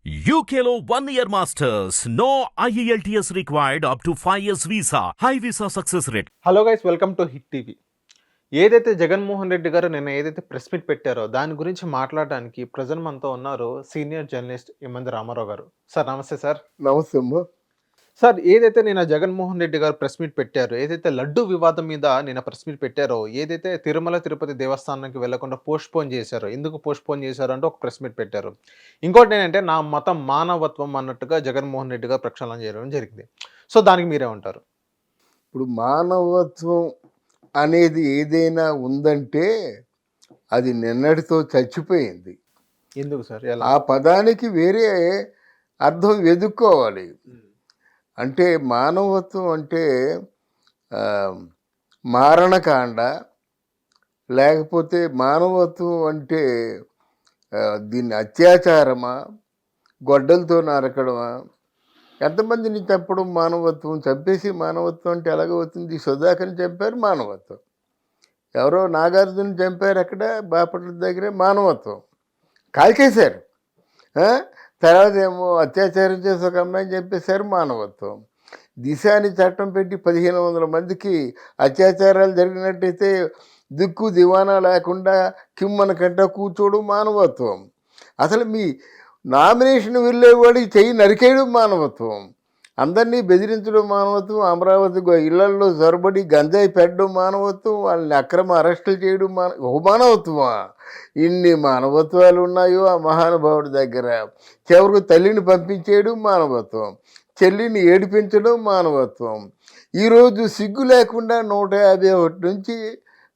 UKLO 1 year masters. No IELTS required up to 5 years visa. High visa success rate. Hello guys, welcome to hit TV. ఏదైతే జగన్మోహన్ రెడ్డి గారు నిన్న ఏదైతే press meet పెట్టారో దాని గురించి మాట్లాడడానికి ప్రజెంట్ మనతో ఉన్నారు సీనియర్ జర్నలిస్ట్ ఇమ్మంది రామారావు గారు. సార్ నమస్తే సార్. నమస్తే అమ్మ. సార్, ఏదైతే నిన్న జగన్మోహన్ రెడ్డి గారు ప్రెస్ మీట్ పెట్టారో, ఏదైతే లడ్డు వివాదం మీద నిన్న ప్రెస్ మీట్ పెట్టారో, ఏదైతే తిరుమల తిరుపతి దేవస్థానానికి వెళ్లకుండా పోస్ట్పోన్ చేశారో, ఎందుకు పోస్ట్పోన్ చేశారో అంటే ఒక ప్రెస్ మీట్ పెట్టారు. ఇంకోటి ఏంటంటే నా మతం మానవత్వం అన్నట్టుగా జగన్మోహన్ రెడ్డి గారు ప్రక్షాళన చేయడం జరిగింది. సో దానికి మీరేమంటారు? ఇప్పుడు మానవత్వం అనేది ఏదైనా ఉందంటే అది నిన్నటితో చచ్చిపోయింది. ఎందుకు సార్? ఆ పదానికి వేరే అర్థం వెతుక్కోవాలి. అంటే మానవత్వం అంటే మారణకాండ, లేకపోతే మానవత్వం అంటే దీన్ని అత్యాచారమా, గొడ్డలతో నరకడమా, ఎంతమందిని చంపడం మానవత్వం? చంపేసి మానవత్వం అంటే ఎలాగవుతుంది? సుధాకర్ని చంపారు మానవత్వం, ఎవరో నాగార్జున చంపారు అక్కడ బాపట్ల దగ్గరే మానవత్వం, కాల్చేశారు. తర్వాత ఏమో అత్యాచారం చేసి ఒక అమ్మాయిని చంపేశారు మానవత్వం. దిశ అని చట్టం పెట్టి 1500 మందికి అత్యాచారాలు జరిగినట్టయితే దిక్కు దివానా లేకుండా కిమ్మన కంట కూర్చోవడం మానవత్వం. అసలు మీ నామినేషన్ వెళ్ళేవాడికి చెయ్యి నరికేయడం మానవత్వం. అందరినీ బెదిరించడం మానవత్వం. అమరావతి ఇళ్లల్లో జొరబడి గంజాయి పెట్టడం మానవత్వం. వాళ్ళని అక్రమ అరెస్టులు చేయడం మానవత్వమా? ఇన్ని మానవత్వాలు ఉన్నాయో ఆ మహానుభావుడి దగ్గర. చివరికి తల్లిని పంపించేయడం మానవత్వం, చెల్లిని ఏడిపించడం మానవత్వం. ఈరోజు సిగ్గు లేకుండా 151 నుంచి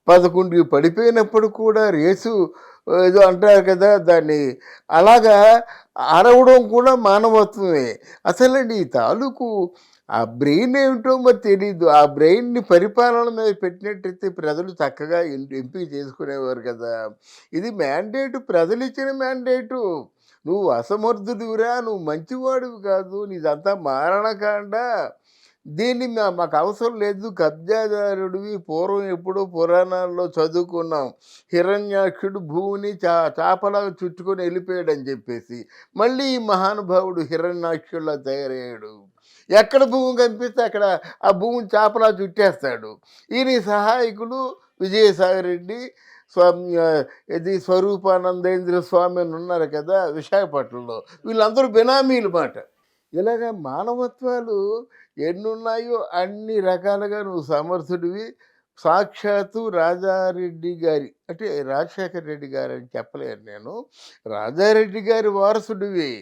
11కి పడిపోయినప్పుడు కూడా రేసు ఏదో అంటారు కదా, దాన్ని అలాగా అరవడం కూడా మానవత్వమే. అసలు ఈ తాలూకు ఆ బ్రెయిన్ ఏమిటో మరి తెలీదు. ఆ బ్రెయిన్ని పరిపాలన మీద పెట్టినట్టయితే ప్రజలు చక్కగా ఎంపిక చేసుకునేవారు కదా. ఇది మ్యాండేటు, ప్రజలు ఇచ్చిన మ్యాండేటు. నువ్వు అసమర్థుడివిరా, నువ్వు మంచివాడివి కాదు, నీదంతా మారణకాండ, దీన్ని మాకు అవసరం లేదు, కబ్జాదారుడివి. పూర్వం ఎప్పుడో పురాణాల్లో చదువుకున్నాం, హిరణ్యాక్షుడు భూమిని చాపలాగా చుట్టుకొని వెళ్ళిపోయాడని చెప్పేసి. మళ్ళీ ఈ మహానుభావుడు హిరణ్యాక్షుడిలా తయారయ్యాడు. ఎక్కడ భూమి కనిపిస్తే అక్కడ ఆ భూమిని చాపలా చుట్టేస్తాడు. ఈయన సహాయకులు విజయసాయి రెడ్డి, ఇది స్వరూపానందేంద్ర స్వామి అని ఉన్నారు కదా విశాఖపట్నంలో, వీళ్ళందరూ బినామీలు మాట. ఇలాగ మానవత్వాలు ఎన్నున్నాయో అన్ని రకాలుగా నువ్వు సమర్థుడివి. సాక్షాత్తు రాజారెడ్డి గారి, అంటే రాజశేఖర రెడ్డి గారు అని చెప్పలేను నేను, రాజారెడ్డి గారి వారసుడివి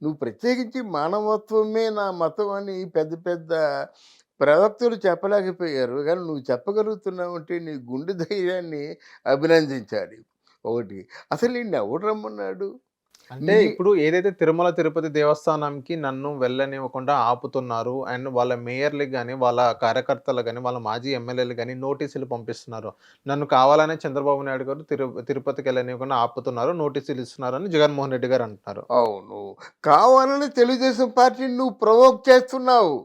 నువ్వు. ప్రత్యేకించి మానవత్వమే నా మతం అని పెద్ద పెద్ద ప్రవక్తలు చెప్పలేకపోయారు, కానీ నువ్వు చెప్పగలుగుతున్నావు అంటే నీ గుండె ధైర్యాన్ని అభినందించాలి. ఒకటి, అసలు నిన్ను ఎవడు రమ్మన్నాడు? అంటే ఇప్పుడు ఏదైతే తిరుమల తిరుపతి దేవస్థానంకి నన్ను వెళ్ళనివ్వకుండా ఆపుతున్నారు, అండ్ వాళ్ళ మేయర్లకు కానీ, వాళ్ళ కార్యకర్తలు కానీ, వాళ్ళ మాజీ ఎమ్మెల్యేలు కానీ నోటీసులు పంపిస్తున్నారు. నన్ను కావాలనే చంద్రబాబు నాయుడు గారు తిరుపతికి వెళ్ళనివ్వకుండా ఆపుతున్నారు, నోటీసులు ఇస్తున్నారు అని జగన్మోహన్ రెడ్డి గారు అంటున్నారు. అవును, కావాలని తెలుగుదేశం పార్టీని నువ్వు ప్రవోక్ చేస్తున్నావు.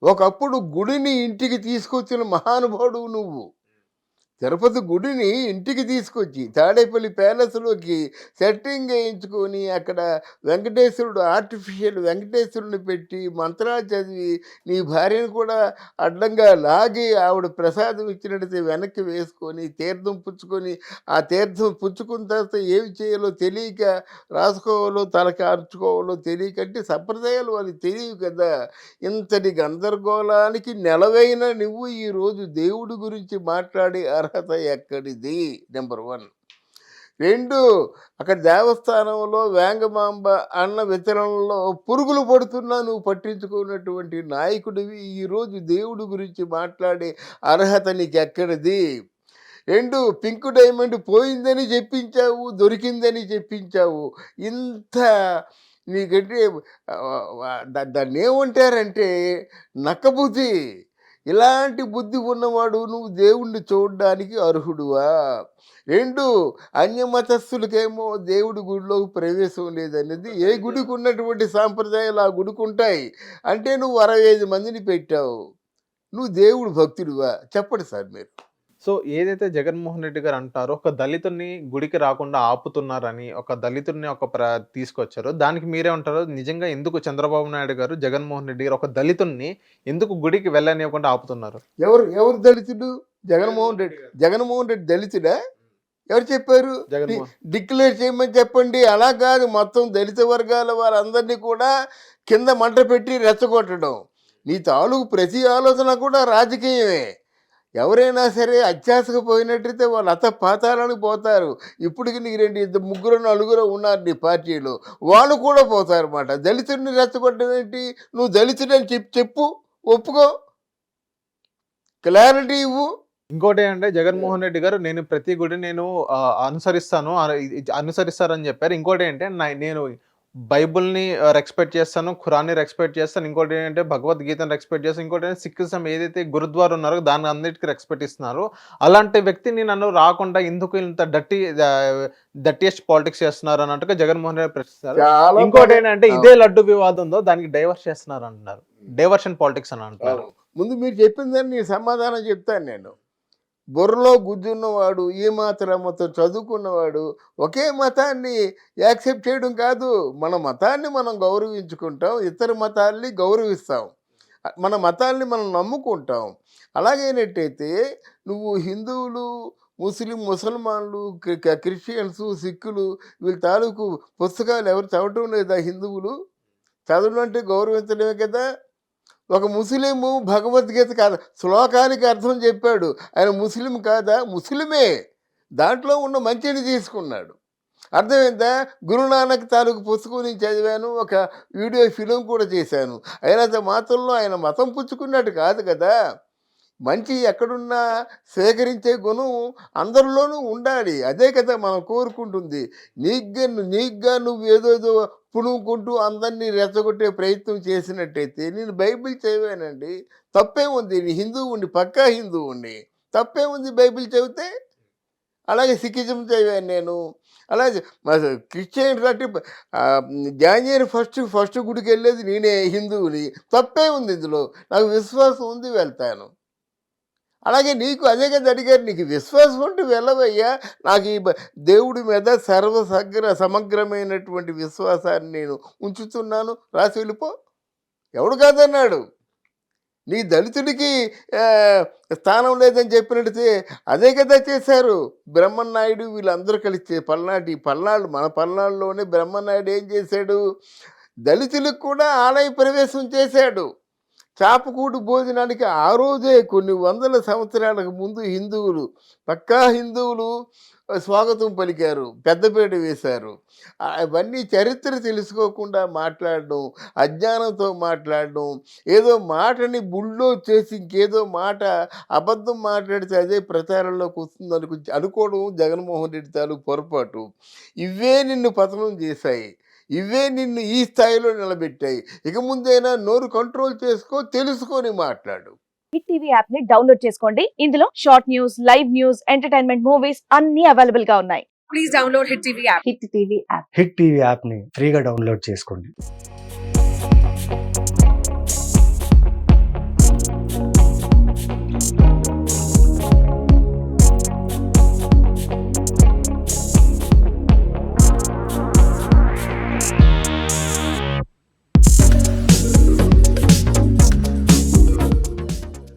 ఒకప్పుడు గుడిని ఇంటికి తీసుకొచ్చిన మహానుభావుడు నువ్వు. తిరుపతి గుడిని ఇంటికి తీసుకొచ్చి తాడేపల్లి ప్యాలెస్లోకి సెట్టింగ్ వేయించుకొని అక్కడ వెంకటేశ్వరుడు, ఆర్టిఫిషియల్ వెంకటేశ్వరుని పెట్టి మంత్రాలు చదివి నీ భార్యను కూడా అడ్డంగా లాగి ఆవిడ ప్రసాదం ఇచ్చినట్టయితే వెనక్కి వేసుకొని తీర్థం పుచ్చుకొని, ఆ తీర్థం పుచ్చుకున్న తర్వాత ఏమి చేయాలో తెలియక, రాసుకోవాలో తలకి అర్చుకోవాలో తెలియక, అంటే సంప్రదాయాలు వాళ్ళకి తెలియవు కదా. ఇంతటి గందరగోళానికి నెలవైన నువ్వు ఈరోజు దేవుడి గురించి మాట్లాడి అర్హత ఎక్కడిది? నెంబర్ 1. 2, అక్కడ దేవస్థానంలో వేంగమాంబ అన్న వితరణలో పురుగులు పడుతున్నా నువ్వు పట్టించుకున్నటువంటి నాయకుడివి. ఈరోజు దేవుడి గురించి మాట్లాడే అర్హత నీకు ఎక్కడిది? 2, పింక్ డైమండ్ పోయిందని చెప్పించావు, దొరికిందని చెప్పించావు. ఇంత నీకంటే దాన్ని ఏమంటారంటే నక్కబుద్ధి. ఇలాంటి బుద్ధి ఉన్నవాడు నువ్వు దేవుణ్ణి చూడడానికి అర్హుడువా? 2, అన్యమతస్థులకేమో దేవుడి గుడిలోకి ప్రవేశం లేదనేది. ఏ గుడికి ఉన్నటువంటి సాంప్రదాయాలు ఆ గుడికి ఉంటాయి. అంటే నువ్వు 65 మందిని పెట్టావు, నువ్వు దేవుడు భక్తుడివా? చెప్పండి సార్ మీరు. సో ఏదైతే జగన్మోహన్ రెడ్డి గారు అంటారో ఒక దళితుడిని గుడికి రాకుండా ఆపుతున్నారని, ఒక దళితుడిని తీసుకొచ్చారో దానికి మీరే ఉంటారో నిజంగా ఎందుకు చంద్రబాబు నాయుడు గారు, జగన్మోహన్ రెడ్డి గారు ఒక దళితుడిని ఎందుకు గుడికి వెళ్ళనివ్వకుండా ఆపుతున్నారు? ఎవరు దళితుడు? జగన్మోహన్ రెడ్డి దళితుడా? ఎవరు చెప్పారు? జగన్మోహన్ డిక్లేర్ చేయమని చెప్పండి. అలా కాదు, మొత్తం దళిత వర్గాల వారందరినీ కూడా కింద మంట పెట్టి రెచ్చగొట్టడం. నీ తాలూకు ప్రతి ఆలోచన కూడా రాజకీయమే. ఎవరైనా సరే అత్యాశకు పోయినట్టయితే వాళ్ళు పాతాళానికి పోతారు. ఇప్పటికి నీకు ముగ్గురు నలుగురు ఉన్నారు నీ పార్టీలో, వాళ్ళు కూడా పోతారు అన్నమాట. దళితుడిని రెచ్చగొట్టేదేంటి? నువ్వు దళితుడని చెప్పు, ఒప్పుకో, క్లారిటీ ఇవ్వు. ఇంకోటి అంటే జగన్మోహన్ రెడ్డి గారు నేను ప్రతి గుడి నేను అనుసరిస్తారని చెప్పారు. ఇంకోటి ఏంటంటే నేను బైబుల్ని రెస్పెక్ట్ చేస్తాను, ఖురాన్ని రెస్పెక్ట్ చేస్తాను. ఇంకోటి ఏంటంటే భగవద్గీతను రెస్పెక్ట్ చేస్తాను. ఇంకోటి ఏంటంటే సిక్కిజం ఏదైతే గురుద్వారా ఉన్నారో దాన్ని అన్నిటికీ రెస్పెక్ట్ ఇస్తున్నారు. అలాంటి వ్యక్తిని నన్ను రాకుండా ఎందుకు ఇంత డట్టియెస్ట్ పాలిటిక్స్ చేస్తున్నారు అన్నట్టుగా జగన్మోహన్ రెడ్డి ప్రశ్నిస్తారు. ఇంకోటి ఏంటంటే ఇదే లడ్డు వివాదంలో దానికి డైవర్ట్ చేస్తున్నారు అంటున్నారు. డైవర్షన్ పాలిటిక్స్ అని అంటారు. ముందు మీరు చెప్పిందని నేను సమాధానం చెప్తాను. నేను బుర్రలో గుజ్జున్నవాడు, ఈ మాత్రమతో చదువుకున్నవాడు ఒకే మతాన్ని యాక్సెప్ట్ చేయడం కాదు. మన మతాన్ని మనం గౌరవించుకుంటాం, ఇతర మతాల్ని గౌరవిస్తాం, మన మతాల్ని మనం నమ్ముకుంటాం. అలాగైనట్టయితే నువ్వు హిందువులు, ముసల్మాన్లు, క్రిస్టియన్స్, సిక్కులు వీళ్ళ తాలూకు పుస్తకాలు ఎవరు చదవటం లేదా? హిందువులు చదవడం అంటే గౌరవించడమే కదా. ఒక ముస్లిము భగవద్గీత కాదు, శ్లోకానికి అర్థం చెప్పాడు. ఆయన ముస్లిం కాదా? ముస్లిమే. దాంట్లో ఉన్న మంచిని తీసుకున్నాడు. అర్థమైందా? గురునానక్ తాలూకు పుస్తకం నేను చదివాను, ఒక వీడియో ఫిలిం కూడా చేశాను. అయినంత మాత్రంలో ఆయన మతం పుచ్చుకున్నట్టు కాదు కదా. మంచి ఎక్కడున్నా సేకరించే గుణం అందరిలోనూ ఉండాలి. అదే కదా మనం కోరుకుంటుంది. నీగ్గా నువ్వు ఏదోదో పుణుకుంటూ అందరినీ రెచ్చగొట్టే ప్రయత్నం చేసినట్టయితే నేను బైబిల్ చదివానండి, తప్పేముంది? నీ హిందువుని, పక్కా హిందువుని, తప్పేముంది బైబిల్ చదివితే? అలాగే సిక్కిజం చదివాను నేను. అలాగే క్రిస్టియన్ అంటే జాన్వరి ఫస్ట్ గుడికి వెళ్ళేది నేనే, హిందువుని, తప్పే ఉంది ఇందులో? నాకు విశ్వాసం ఉంది, వెళ్తాను. అలాగే నీకు అదే కదా అడిగారు, నీకు విశ్వాసం ఉంటే వెళ్ళవయ్యా. నాకు ఈ దేవుడి మీద సమగ్రమైనటువంటి విశ్వాసాన్ని నేను ఉంచుతున్నాను, రాసి వెళ్ళిపో. ఎవడు కాదన్నాడు? నీ దళితుడికి స్థానం లేదని చెప్పినట్టే అదే కదా చేశారు బ్రహ్మనాయుడు వీళ్ళందరూ కలిసి. పల్నాడు మన పల్నాడులోనే బ్రహ్మనాయుడు ఏం చేశాడు? దళితులకు కూడా ఆలయ ప్రవేశం చేశాడు. చాపకూడు భోజనానికి ఆ రోజే కొన్ని వందల సంవత్సరాలకు ముందు పక్కా హిందువులు స్వాగతం పలికారు, పెద్దపీట వేశారు. అవన్నీ చరిత్ర తెలుసుకోకుండా మాట్లాడడం, అజ్ఞానంతో మాట్లాడడం, ఏదో మాటని బుల్లో చేసి ఇంకేదో మాట అబద్ధం మాట్లాడితే అదే ప్రచారంలోకి వస్తుంది అనుకోవడం జగన్మోహన్ రెడ్డి తాలూకు పొరపాటు. ఇవే నిన్ను పతనం చేశాయి, ఇవే నిన్ను ఈ స్థాయిలో నిలబెట్టాయి. ఇక ముందైనా నోరు కంట్రోల్ చేసుకో, తెలుసుకొని మాట్లాడు. హిట్ టీవీ యాప్ ని డౌన్లోడ్ చేసుకోండి. ఇందులో short news, live news, entertainment movies అన్ని అవైలబుల్ గా ఉన్నాయి. Please download hit TV app. Hit TV app ని ఫ్రీగా డౌన్లోడ్ చేసుకోండి.